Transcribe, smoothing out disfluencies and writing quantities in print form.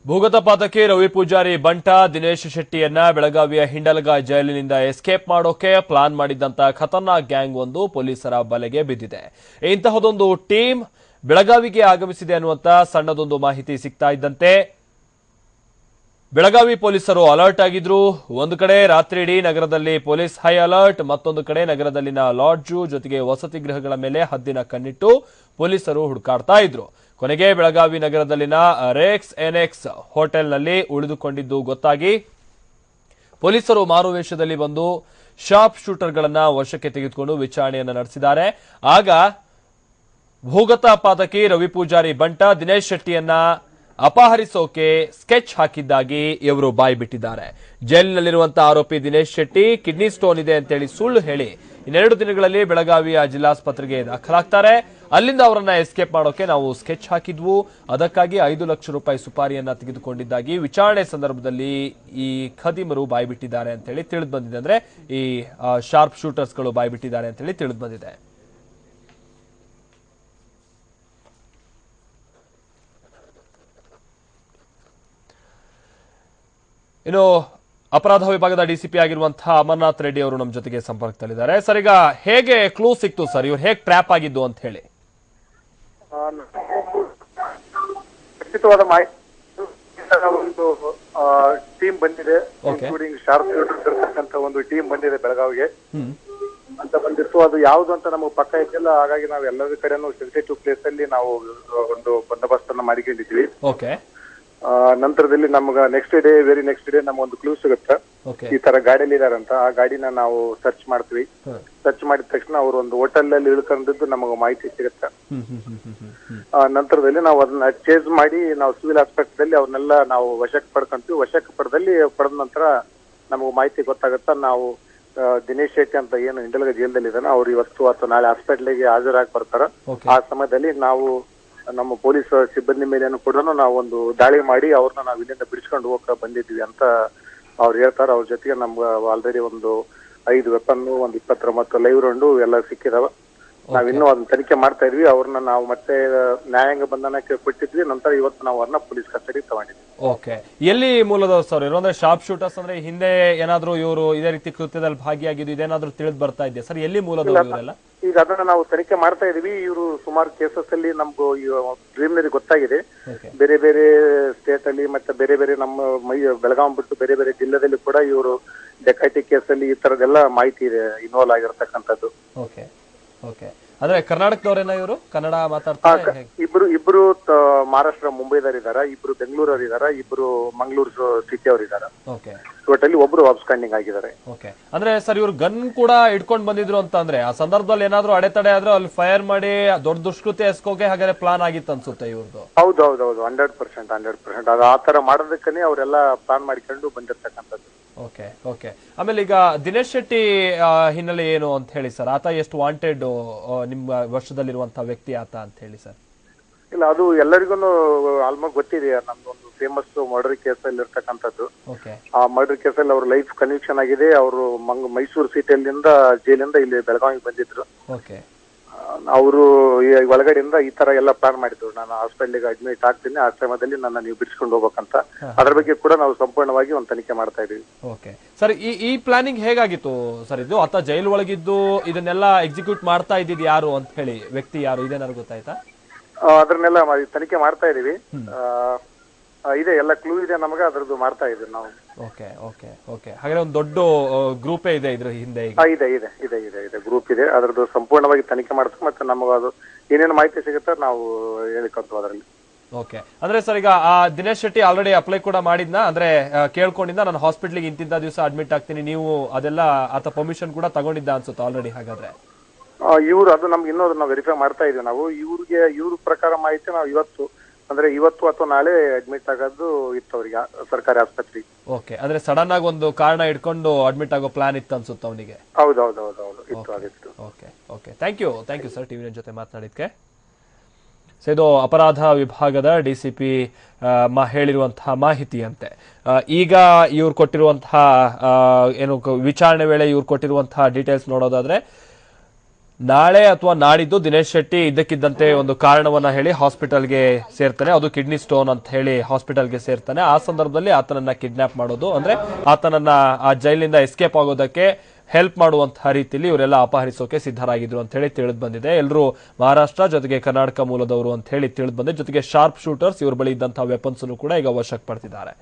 ಭೂಗತ ಪಾತಕಿ ರವಿ ಪೂಜಾರಿ ಬಂಟ ದಿನೇಶ್ ಶೆಟ್ಟಿಯನ್ನ ಬೆಳಗಾವಿಯ ಹಿಂಡಲಗ ಜೈಲಿನಿಂದ ಎಸ್ಕೇಪ್ ಮಾಡೋಕೆ ಪ್ಲಾನ್ ಮಾಡಿದ್ದಂತ ಖತರ್ನಾಕ್ ಗ್ಯಾಂಗ್ ಒಂದು ಪೊಲೀಸರ ಬಲೆಗೆ ಬಿದ್ದಿದೆ. ಇಂತಹದೊಂದು ಟೀಮ್ ಬೆಳಗಾವಿಗೆ ಆಗಮಿಸಿದೆ ಅನ್ನುವಂತ ಸಣ್ಣದೊಂದು ಮಾಹಿತಿ ಸಿಗ್ತಾ ಇದ್ದಂತೆ ಬೆಳಗಾವಿ ಪೊಲೀಸರು ಅಲರ್ಟ್ ಆಗಿದ್ರು. ಒಂದು ಕಡೆ ರಾತ್ರಿಯಿಡೀ ನಗರದಲ್ಲಿ ಪೊಲೀಸ್ ಹೈ ಅಲರ್ಟ್, ಮತ್ತೊಂದು ಕಡೆ ನಗರದಲ್ಲಿನ ಲಾಡ್ಜು ಜೊತೆಗೆ ವಸತಿ ಗೃಹಗಳ ಮೇಲೆ ಹದ್ದಿನ ಕಣ್ಣಿಟ್ಟು ಪೊಲೀಸರು ಹುಡುಕಾಡ್ತಾ ಇದ್ರು. ಕೊನೆಗೆ ಬೆಳಗಾವಿ ನಗರದಲ್ಲಿನ ರೆಕ್ಸ್ ಎನ್ಎಕ್ಸ್ ಹೋಟೆಲ್ನಲ್ಲಿ ಉಳಿದುಕೊಂಡಿದ್ದು ಗೊತ್ತಾಗಿ ಪೊಲೀಸರು ಮಾರುವೇಷದಲ್ಲಿ ಬಂದು ಶಾರ್ಪ್ ಶೂಟರ್ಗಳನ್ನ ವಶಕ್ಕೆ ತೆಗೆದುಕೊಂಡು ವಿಚಾರಣೆಯನ್ನು ನಡೆಸಿದ್ದಾರೆ. ಆಗ ಭೂಗತ ಪಾತಕಿ ರವಿ ಪೂಜಾರಿ ಬಂಟ ದಿನೇಶ್ ಶೆಟ್ಟಿಯನ್ನ ಅಪಹರಿಸೋಕೆ ಸ್ಕೆಚ್ ಹಾಕಿದ್ದಾಗಿ ಇವರು ಬಾಯಿ ಬಿಟ್ಟಿದ್ದಾರೆ. ಜೈಲಿನಲ್ಲಿರುವಂತಹ ಆರೋಪಿ ದಿನೇಶ್ ಶೆಟ್ಟಿ ಕಿಡ್ನಿ ಸ್ಟೋನ್ ಇದೆ ಅಂತೇಳಿ ಸುಳ್ಳು ಹೇಳಿ ಇನ್ನೆರಡು ದಿನಗಳಲ್ಲಿ ಬೆಳಗಾವಿಯ ಜಿಲ್ಲಾಸ್ಪತ್ರೆಗೆ ದಾಖಲಾಗ್ತಾರೆ. ಅಲ್ಲಿಂದ ಅವರನ್ನ ಎಸ್ಕೇಪ್ ಮಾಡೋಕೆ ನಾವು ಸ್ಕೆಚ್ ಹಾಕಿದ್ವು, ಅದಕ್ಕಾಗಿ 5 ಲಕ್ಷ ರೂಪಾಯಿ ಸುಪಾರಿಯನ್ನ ತೆಗೆದುಕೊಂಡಿದ್ದಾಗಿ ವಿಚಾರಣೆ ಸಂದರ್ಭದಲ್ಲಿ ಈ ಖದೀಮರು ಬಾಯ್ಬಿಟ್ಟಿದ್ದಾರೆ ಅಂತ ಹೇಳಿ ತಿಳಿದು ಬಂದಿದೆ. ಅಂದ್ರೆ ಈ ಶಾರ್ಪ್ ಶೂಟರ್ಸ್ಗಳು ಬಾಯ್ಬಿಟ್ಟಿದ್ದಾರೆ ಅಂತ ಹೇಳಿ ತಿಳಿದು ಬಂದಿದೆ. ಇನ್ನು ಅಪರಾಧ ವಿಭಾಗದ ಡಿಸಿಪಿ ಆಗಿರುವಂತಹ ಅಮರನಾಥ್ ರೆಡ್ಡಿ ಅವರು ನಮ್ಮ ಜೊತೆಗೆ ಸಂಪರ್ಕದಲ್ಲಿದ್ದಾರೆ. ಸರ್, ಈಗ ಹೇಗೆ ಕ್ಲೂ ಸಿಕ್ತು ಸರ್, ಇವ್ರು ಹೇಗೆ ಟ್ರ್ಯಾಪ್ ಆಗಿದ್ದು ಅಂತ ಹೇಳಿ? ಖಚಿತವಾದ ಮಾಹಿತಿ ಒಂದು ಟೀಮ್ ಬಂದಿದೆ, ಇನ್ಕ್ಲೂಡಿಂಗ್ ಶಾರ್ಪ್ ಶೂಟರ್ಸ್ ಇರತಕ್ಕಂತ ಒಂದು ಟೀಮ್ ಬಂದಿದೆ ಬೆಳಗಾವಿಗೆ ಅಂತ ಬಂದಿತ್ತು. ಅದು ಯಾವ್ದು ಅಂತ ನಮಗೆ ಪಕ್ಕ ಇದ್ದಿಲ್ಲ. ಹಾಗಾಗಿ ನಾವು ಎಲ್ಲರ ಕಡೆನೂ ಸೆನ್ಸಿಟಿವ್ ಪ್ಲೇಸ್ ಅಲ್ಲಿ ನಾವು ಒಂದು ಬಂದೋಬಸ್ತ್ ಅನ್ನ ಮಾಡಿಕೊಂಡಿದ್ವಿ. ನಂತರದಲ್ಲಿ ನಮ್ಗ ವೆರಿ ನೆಕ್ಸ್ಟ್ ಡೇ ನಮ್ಗೆ ಒಂದು ಕ್ಲೂ ಸಿಗುತ್ತೆ, ಈ ತರ ಗಾಡಿಯಲ್ಲಿ ಇದಾರಂತ. ಆ ಗಾಡಿನ ನಾವು ಸರ್ಚ್ ಮಾಡ್ತೀವಿ. ಸರ್ಚ್ ಮಾಡಿದ ತಕ್ಷಣ ಅವ್ರು ಒಂದು ಹೋಟೆಲ್ ಅಲ್ಲಿ ಇಳ್ಕೊಂಡಿದ್ದು ನಮಗೆ ಮಾಹಿತಿ ಸಿಗುತ್ತೆ. ನಂತರದಲ್ಲಿ ನಾವು ಅದನ್ನ ಚೇಸ್ ಮಾಡಿ ನಾವು ಸಿವಿಲ್ ಆಸ್ಪತ್ರೆಯಲ್ಲಿ ಅವ್ರನ್ನೆಲ್ಲ ನಾವು ವಶಕ್ಕೆ ಪಡ್ಕೊಂತೀವಿ. ವಶಕ್ಕೆ ಪಡೆದ ನಂತರ ನಮಗೆ ಮಾಹಿತಿ ಗೊತ್ತಾಗುತ್ತಾ ನಾವು ದಿನೇಶ್ ಶೆಟ್ಟಿ ಅಂತ ಏನು ಹಿಂಡಲಗ ಜೈಲದಲ್ಲಿ ಇದ್ದಾನೆ ಅವ್ರು ಇವತ್ತು ಅಥವಾ ನಾಳೆ ಹಾಸ್ಪಿಟ್ಲಿಗೆ ಹಾಜರಾಗಿ ಬರ್ತಾರ. ಆ ಸಮಯದಲ್ಲಿ ನಾವು ನಮ್ಮ ಪೊಲೀಸ್ ಸಿಬ್ಬಂದಿ ಮೇಲೆ ಕೂಡ ನಾವು ಒಂದು ದಾಳಿ ಮಾಡಿ ಅವ್ರನ್ನ ನಾವು ಇಲ್ಲಿಂದ ಬಿಡಿಸ್ಕೊಂಡು ಹೋಗಕ್ಕೆ ಬಂದಿದ್ವಿ ಅಂತ ಅವ್ರು ಹೇಳ್ತಾರೆ. ಅವ್ರ ಜೊತೆಗೆ ನಮ್ಗೆ ಆಲ್ರೆಡಿ ಒಂದು 5 ವೆಪನ್, ಒಂದು 29 ಲೈವ್ ರೌಂಡು ಎಲ್ಲ ಸಿಕ್ಕಿದಾವ. ನಾವಿನ್ನೂ ಅದನ್ನ ತನಿಖೆ ಮಾಡ್ತಾ ಇದ್ವಿ. ಅವ್ರನ್ನ ನಾವು ಮತ್ತೆ ನ್ಯಾಯಾಂಗ ಬಂಧನಕ್ಕೆ ಕೊಟ್ಟಿದ್ವಿ. ನಂತರ ಇವತ್ತು ನಾವು ಅವ್ರನ್ನ ಪೊಲೀಸ್ ಕಸ್ಟಡಿ ತಗೊಂಡಿದ್ವಿ. ಓಕೆ, ಎಲ್ಲಿ ಮೂಲದವ್ರು ಸರ್ ಇರೋ? ಅಂದ್ರೆ ಶಾರ್ಪ್ ಶೂಟರ್ಸ್ ಅಂದ್ರೆ ಹಿಂದೆ ಏನಾದ್ರು ಇವರು ಇದೇ ರೀತಿ ಕೃತ್ಯದಲ್ಲಿ ಭಾಗಿಯಾಗಿದ್ದು ಇದೇನಾದ್ರೂ ತಿಳಿದು ಬರ್ತಾ ಇದೆ ಸರ್? ಎಲ್ಲಿ ಮೂಲದವರೆಲ್ಲ? ಈಗ ಅದನ್ನ ನಾವು ತನಿಖೆ ಮಾಡ್ತಾ ಇದೀವಿ. ಇವರು ಸುಮಾರು ಕೇಸಸ್ ಅಲ್ಲಿ ನಮ್ಗೂ ಪ್ರಿಲಿಮಿನರಿ ಗೊತ್ತಾಗಿದೆ. ಬೇರೆ ಬೇರೆ ಸ್ಟೇಟ್ ಅಲ್ಲಿ ಮತ್ತೆ ಬೇರೆ ಬೇರೆ ನಮ್ಮ ಬೆಳಗಾವಿ ಬಿಟ್ಟು ಬೇರೆ ಬೇರೆ ಜಿಲ್ಲೆದಲ್ಲಿ ಕೂಡ ಇವರು ಡೆಕಾಯಿಟಿ ಕೇಸ್ ಅಲ್ಲಿ ಈ ತರದೆಲ್ಲ ಮಾಹಿತಿ ಇದೆ, ಇನ್ವಾಲ್ವ್ ಆಗಿರತಕ್ಕಂಥದ್ದು. ಓಕೆ, ಅಂದ್ರೆ ಕರ್ನಾಟಕದವರೇನ ಇವರು? ಕನ್ನಡ ಮಾತಾಡ್ತಾರೆ? ಇಬ್ರು ಮಹಾರಾಷ್ಟ್ರ ಮುಂಬೈದವ್ರು ಇದಾರ, ಇಬ್ರು ಬೆಂಗಳೂರವ್ರು ಇದಾರ, ಇಬ್ರು ಮಂಗಳೂರು ಸಿಟಿ ಅವ್ರು ಇದಾರ. ಟೋಟಲಿ ಒಬ್ರು ಅಬ್ಸ್ಕಾಂಡಿಂಗ್ ಆಗಿದ್ದಾರೆ. ಓಕೆ, ಅಂದ್ರೆ ಸರ್ ಇವ್ರು ಗನ್ ಕೂಡ ಇಟ್ಕೊಂಡ್ ಬಂದಿದ್ರು ಅಂತ ಅಂದ್ರೆ ಆ ಸಂದರ್ಭದಲ್ಲಿ ಏನಾದ್ರು ಅಡೆತಡೆ ಆದ್ರೆ ಅಲ್ಲಿ ಫೈರ್ ಮಾಡಿ ದೊಡ್ಡ ದುಷ್ಕೃತ್ಯ ಎಸ್ಕೋಕೆ ಹಾಗಾದ್ರೆ ಪ್ಲಾನ್ ಆಗಿತ್ತು ಅನ್ಸುತ್ತೆ ಇವ್ರದ್ದು? ಹೌದೌದು, 100%. ಅದು ಆ ತರ ಮಾಡೋದಕ್ಕೇ ಅವರೆಲ್ಲ ಪ್ಲಾನ್ ಮಾಡ್ಕೊಂಡು ಬಂದಿರ್ತಕ್ಕಂಥದ್ದು. ಓಕೆ. ಆಮೇಲೆ ಈಗ ದಿನೇಶ್ ಶೆಟ್ಟಿ ಹಿನ್ನೆಲೆ ಏನು ಅಂತ ಹೇಳಿ ಸರ್? ಆತ ಎಷ್ಟು ವಾಂಟೆಡ್ ನಿಮ್ಮ ವರ್ಷದಲ್ಲಿರುವಂತಹ ವ್ಯಕ್ತಿ ಆತ ಅಂತ ಹೇಳಿ ಸರ್? ಇಲ್ಲ, ಅದು ಎಲ್ಲರಿಗೂ ಆಲ್ಮೋಸ್ಟ್ ಗೊತ್ತಿದೆ. ನಮ್ದೊಂದು ಫೇಮಸ್ ಮರ್ಡರ್ ಕೇಸ್ ಅಲ್ಲಿ ಇರ್ತಕ್ಕಂಥದ್ದು. ಆ ಮರ್ಡರ್ ಕೇಸ್ ಅಲ್ಲಿ ಅವ್ರ ಲೈಫ್ ಕನ್ವಿಕ್ಷನ್ ಆಗಿದೆ. ಅವರು ಮೈಸೂರು ಸಿಟಿಯಲ್ಲಿಂದ ಜೈಲಿಂದ ಇಲ್ಲಿ ಬೆಳಗಾವಿಗೆ ಬಂದಿದ್ರು. ಅವರು ಒಳಗಡೆಯಿಂದ ಈ ತರ ಎಲ್ಲ ಪ್ಲಾನ್ ಮಾಡಿದ್ರು, ನಾನು ಹಾಸ್ಪಿಟಲ್ಗೆ ಅಡ್ಮಿಟ್ ಆಗ್ತೀನಿ, ಆ ಸಮಯದಲ್ಲಿ ನನ್ನ ನೀವು ಬಿಡಿಸ್ಕೊಂಡು ಹೋಗ್ಬೇಕಂತ. ಅದ್ರ ಬಗ್ಗೆ ಕೂಡ ನಾವು ಸಂಪೂರ್ಣವಾಗಿ ಒಂದು ತನಿಖೆ ಮಾಡ್ತಾ ಇದೀವಿ. ಓಕೆ ಸರ್, ಈ ಪ್ಲಾನಿಂಗ್ ಹೇಗಾಗಿತ್ತು ಸರ್? ಇದು ಆತ ಜೈಲು ಒಳಗಿದ್ದು ಇದನ್ನೆಲ್ಲ ಎಕ್ಸಿಕ್ಯೂಟ್ ಮಾಡ್ತಾ ಇದ್ದಿದ್ ಯಾರು ಅಂತ ಹೇಳಿ, ವ್ಯಕ್ತಿ ಯಾರು ಇದೇನಾದ್ರು ಗೊತ್ತಾಯ್ತಾ? ಅದನ್ನೆಲ್ಲ ತನಿಖೆ ಮಾಡ್ತಾ ಇದೀವಿ. ಇದೆ, ಎಲ್ಲ ಕ್ಲೂ ಇದೆ ನಮಗೆ, ಅದ್ರದ್ದು ಮಾಡ್ತಾ ಇದೀವಿ ನಾವು. ಓಕೆ. ಹಾಗಾದ್ರೆ ಒಂದು ದೊಡ್ಡ ಗ್ರೂಪೇ ಇದೆ ಇದ್ರ ಹಿಂದೆ? ಇದೆ ಗ್ರೂಪ್ ಇದೆ. ಅದ್ರದ್ದು ಸಂಪೂರ್ಣವಾಗಿ ತನಿಖೆ ಮಾಡ್ತೀವಿ. ಮತ್ತೆ ನಮಗೆ ಅದು ಏನೇನು ಮಾಹಿತಿ ಸಿಗುತ್ತೆ ನಾವು ಹೇಳಿಕೊಂತೀವಿ ಅದರಲ್ಲಿ. ಓಕೆ, ಅಂದ್ರೆ ಸರ್ ಈಗ ಆ ದಿನೇಶ್ ಶೆಟ್ಟಿ ಆಲ್ರೆಡಿ ಅಪ್ಲೈ ಕೂಡ ಮಾಡಿದ್ನ? ಅಂದ್ರೆ ಕೇಳ್ಕೊಂಡಿದ್ದ ನಾನು ಹಾಸ್ಪಿಟ್ಲಿಗೆ ಇಂತಿಂತ ದಿವಸ ಅಡ್ಮಿಟ್ ಆಗ್ತೀನಿ, ನೀವು ಅದೆಲ್ಲ ಆತ ಪರ್ಮಿಷನ್ ಕೂಡ ತಗೊಂಡಿದ್ದ ಅನ್ಸುತ್ತೆ ಆಲ್ರೆಡಿ? ಹಾಗಾದ್ರೆ ಇವ್ರು ಅದು ನಮ್ಗೆ ಇನ್ನೂ ಅದನ್ನ ವೆರಿಫೈ ಮಾಡ್ತಾ ಇದೀವಿ ನಾವು. ಇವ್ರ ಪ್ರಕಾರ ಮಾಹಿತಿ ನಾವು ಇವತ್ತು ಅಥವಾ ನಾಳೆ ಅಡ್ಮಿಟ್ ಆಗೋದು ಇತ್ತು ಅವ್ರಿಗೆ ಸರ್ಕಾರಿ ಆಸ್ಪತ್ರೆಗೆ. ಓಕೆ, ಅಂದ್ರೆ ಸಡನ್ ಆಗಿ ಒಂದು ಕಾರಣ ಇಟ್ಕೊಂಡು ಅಡ್ಮಿಟ್ ಆಗೋ ಪ್ಲಾನ್ ಇತ್ತು ಅನ್ಸುತ್ತೆ ಅವನಿಗೆ? ಹೌದು. Okay. Thank you sir TV ಜೊತೆ ಮಾತನಾಡಿದ್ಕೆ. ಸೊ ಇದು ಅಪರಾಧ ವಿಭಾಗದ ಡಿಸಿಪಿ ಹೇಳಿರುವಂತಹ ಮಾಹಿತಿ ಅಂತೆ. ಈಗ ಇವ್ರು ಕೊಟ್ಟಿರುವಂತಹ ಏನು ವಿಚಾರಣೆ ವೇಳೆ ಇವ್ರು ಕೊಟ್ಟಿರುವಂತಹ ಡೀಟೇಲ್ಸ್ ನೋಡೋದಾದ್ರೆ ನಾಳೆ ಅಥವಾ ನಾಡಿದ್ದು ದಿನೇಶ್ ಶೆಟ್ಟಿ ಇದ್ದಕ್ಕಿದ್ದಂತೆ ಒಂದು ಕಾರಣವನ್ನ ಹೇಳಿ ಹಾಸ್ಪಿಟಲ್ಗೆ ಸೇರ್ತಾನೆ. ಅದು ಕಿಡ್ನಿ ಸ್ಟೋನ್ ಅಂತ ಹೇಳಿ ಹಾಸ್ಪಿಟಲ್ಗೆ ಸೇರ್ತಾನೆ. ಆ ಸಂದರ್ಭದಲ್ಲಿ ಆತನನ್ನ ಕಿಡ್ನಾಪ್ ಮಾಡೋದು, ಅಂದ್ರೆ ಆತನನ್ನ ಆ ಜೈಲಿನಿಂದ ಎಸ್ಕೇಪ್ ಆಗೋದಕ್ಕೆ ಹೆಲ್ಪ್ ಮಾಡುವಂತಹ ರೀತಿಯಲ್ಲಿ ಇವರೆಲ್ಲ ಅಪಹರಿಸೋಕೆ ಸಿದ್ಧರಾಗಿದ್ರು ಅಂತ ಹೇಳಿ ತಿಳಿದು ಬಂದಿದೆ. ಎಲ್ಲರೂ ಮಹಾರಾಷ್ಟ್ರ ಜೊತೆಗೆ ಕರ್ನಾಟಕ ಮೂಲದವರು ಅಂತ ಹೇಳಿ ತಿಳಿದು ಬಂದಿದೆ. ಜೊತೆಗೆ ಶಾರ್ಪ್ ಶೂಟರ್ಸ್ ಇವ್ರ ಬಳಿ ಇದ್ದಂತಹ ವೆಪನ್ಸ್ ಕೂಡ ಈಗ ವಶಕ್ಕೆ ಪಡೆದಿದ್ದಾರೆ.